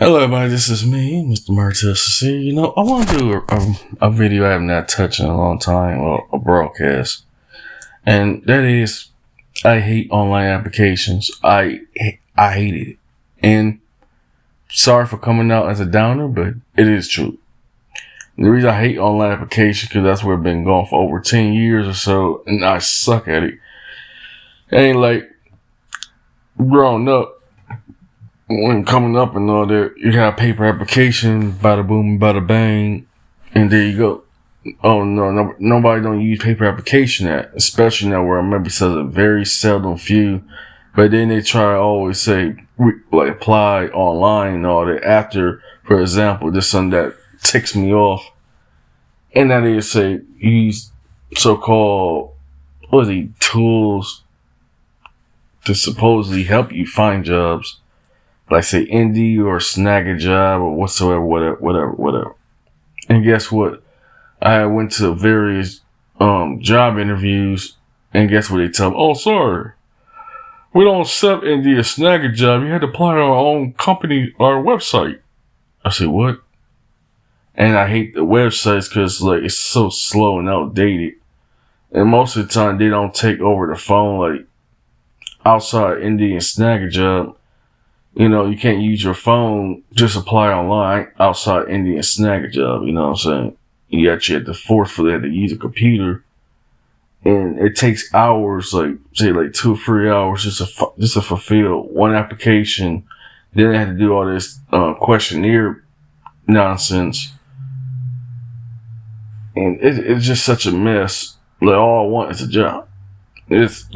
Hello, everybody. This is me, Mr. Martez. I want to do a video I have not touched in a long time, or a broadcast, and that is, I hate online applications. I hate it, and sorry for coming out as a downer, but it is true. The reason I hate online applications because that's where I've been going for over 10 years or so, and I suck at it. It ain't like growing up. When coming up and all that, you have paper application, bada boom, bada bang, and there you go. Oh no, nobody don't use paper application at, especially now where I remember it says a very seldom few, but then they try to always say, like, apply online and all that after, for example, this something that ticks me off, and that is say, use so-called, tools to supposedly help you find jobs. Like say Indeed or SnagAJob or whatsoever, whatever. And guess what? I went to various job interviews, and guess what they tell me? Oh, sorry, we don't accept Indeed or SnagAJob. You had to apply to our own company, our website. I said, what? And I hate the websites because it's so slow and outdated. And most of the time they don't take over the phone like outside Indeed and SnagAJob. You can't use your phone, just apply online outside Indeed and SnagAJob, you know what I'm saying? You actually have to forcefully have to use a computer. And it takes hours, like 2 or 3 hours just to fulfill one application. Then I had to do all this questionnaire nonsense. And it's just such a mess. Like, all I want is a job. It's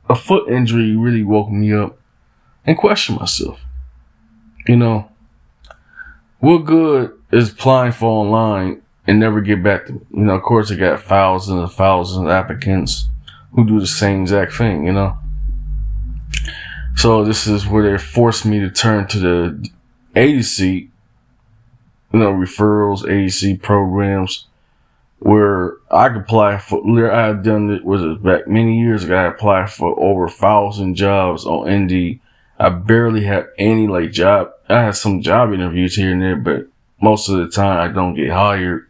a foot injury really woke me up and question myself. What good is applying for online and never get back to me? Of course, I got thousands and thousands of applicants who do the same exact thing, So this is where they forced me to turn to the agency, referrals, agency programs, where I could apply for. I had done it, back many years ago. I applied for over 1,000 jobs on Indeed. I barely had any job. I had some job interviews here and there, but most of the time I don't get hired.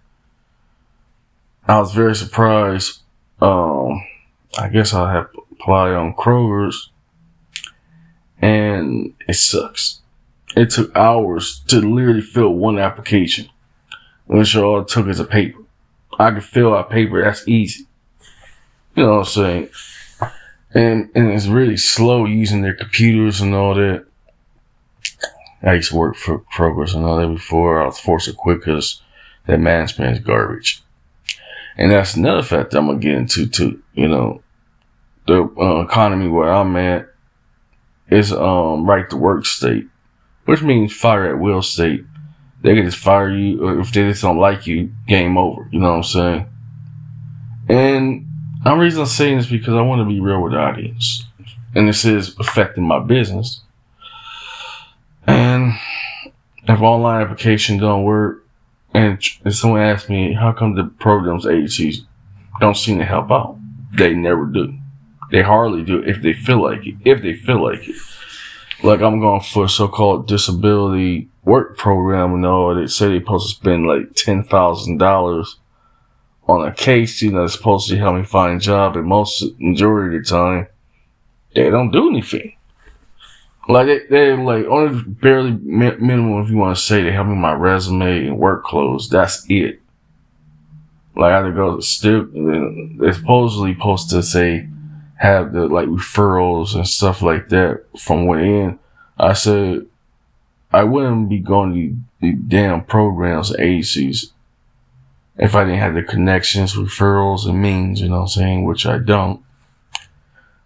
I was very surprised. I guess I have to apply on Kroger's, and it sucks. It took hours to literally fill one application, which all it took is a paper. I could fill out paper. That's easy. You know what I'm saying? And it's really slow using their computers and all that. I used to work for Kroger's and all that before. I was forced to quit because that management is garbage. And that's another fact I'm going to get into too. The economy where I'm at is right to work state, which means fire at will state. They can just fire you, or if they just don't like you, game over. You know what I'm saying? And the reason I'm saying this because I want to be real with the audience. And this is affecting my business. And if online application don't work, and if someone asks me, how come the programs agencies don't seem to help out? They never do. They hardly do if they feel like it. Like, I'm going for a so-called disability work program and all. They say they're supposed to spend $10,000 on a case, that's supposed to help me find a job. And majority of the time, they don't do anything. They're only barely minimum, if you want to say, they help me with my resume and work clothes. That's it. I had to go still. They're supposedly supposed to say have the referrals and stuff like that from within. I said I wouldn't be going to the damn programs and agencies if I didn't have the connections, referrals, and means, which I don't.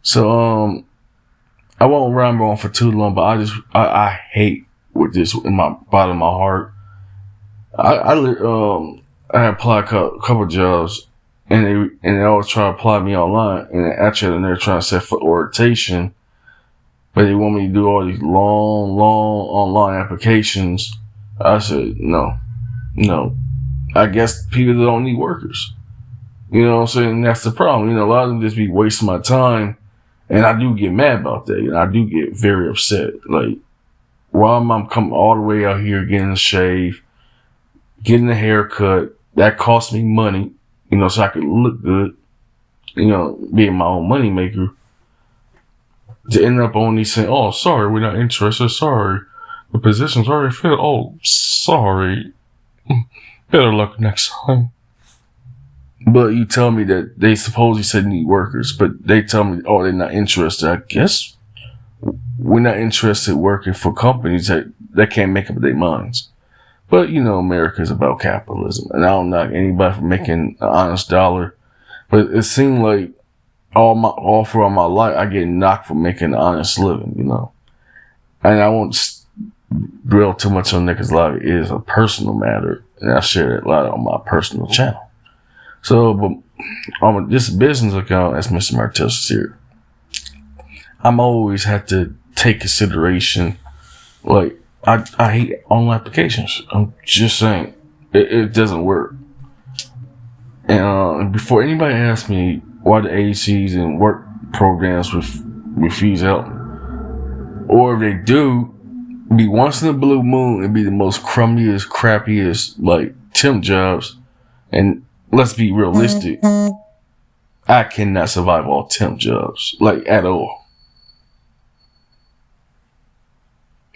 So, I won't ramble on for too long, but I hate with this in my bottom of my heart. I applied a couple jobs, and they always try to apply me online, and actually they're trying to set for orientation, but they want me to do all these long online applications. I said, no. I guess people don't need workers. You know what I'm saying? That's the problem. A lot of them just be wasting my time. And I do get mad about that. And I do get very upset. while I'm coming all the way out here getting a shave, getting a haircut, that cost me money, so I could look good, being my own money maker. To end up only saying, oh, sorry, we're not interested. Sorry, the position's already filled. Oh, sorry. Better luck next time. But you tell me that they supposedly said need workers, but they tell me, oh, they're not interested. I guess we're not interested working for companies that can't make up their minds. But, America is about capitalism. And I don't knock anybody for making an honest dollar. But it seemed like all throughout my life, I get knocked for making an honest living, And I won't dwell too much on that because a lot of it is a personal matter. And I share it a lot on my personal channel. So, but on this business account, as Mr. Martell says here, I'm always had to take consideration. Like, I hate online applications. I'm just saying, it doesn't work. And before anybody asks me why the agencies and work programs refuse help, or if they do, be once in a blue moon and be the most crummiest, crappiest, like, temp jobs. And let's be realistic. I cannot survive all temp jobs, like, at all.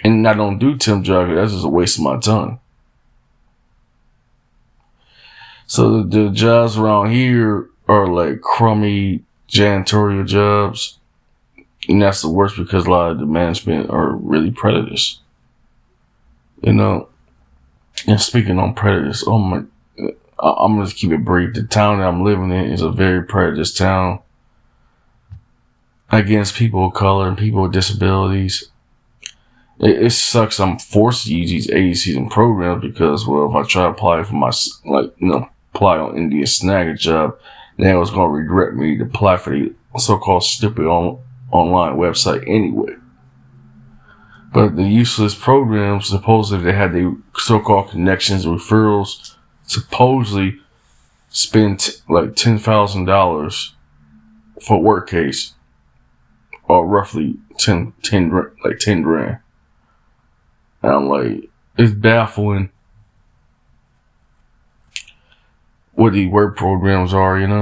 And I don't do temp jobs. That's just a waste of my time. So the jobs around here are like crummy janitorial jobs. And that's the worst because a lot of the management are really predators. And speaking on predators, I'm going to keep it brief. The town that I'm living in is a very predators town against people of color and people with disabilities. It sucks. I'm forced to use these agencies and programs because, well, if I try to apply for apply on India's SnagAJob, then it was going to regret me to apply for the so-called stupid online website anyway. But the useless programs, supposedly they had the so-called connections, referrals, supposedly spend like $10,000 for a work case, or roughly 10 grand. And I'm like, it's baffling what these work programs are, And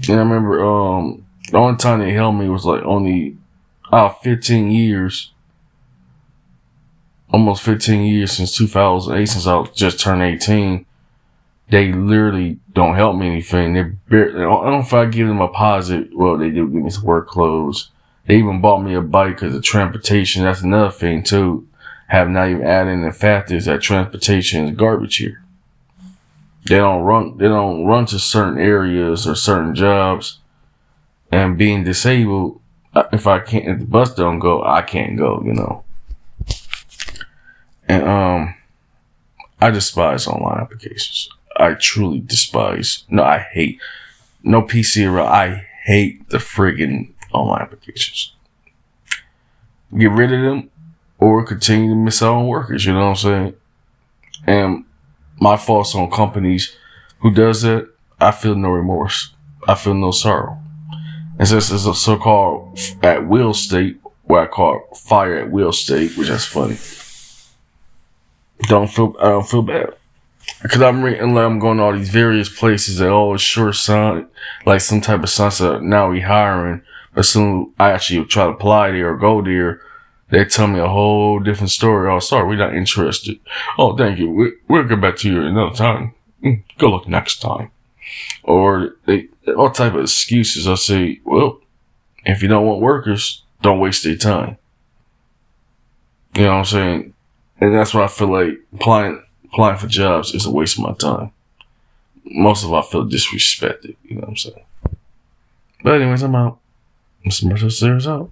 I remember the only time they helped me was like only 15 years. Almost 15 years since 2008, since I just turned 18. They literally don't help me anything. I don't know if I give them a positive. Well, they do give me some work clothes. They even bought me a bike because of transportation. That's another thing too. Have not even added in the fact is that transportation is garbage here. They don't run to certain areas or certain jobs. And being disabled, if the bus don't go, I can't go, And I despise online applications. I truly despise. I hate. No PC around. I hate the friggin' online applications. Get rid of them or continue to miss out on workers, you know what I'm saying? And my thoughts on companies who does that, I feel no remorse. I feel no sorrow. And since it's a so-called at will state, what I call fire at will state, which is funny. I don't feel bad. Because I'm going to all these various places that always sure sound like some type of sunset. Now we hiring. But soon I actually try to apply there or go there, they tell me a whole different story. Oh, sorry, we're not interested. Oh, thank you. We'll get back to you another time. Good luck next time. Or all type of excuses. I say, well, if you don't want workers, don't waste their time. You know what I'm saying? And that's why I feel like applying for jobs is a waste of my time. Most of it I feel disrespected. You know what I'm saying? But anyways, I'm out. Mr. Martell out.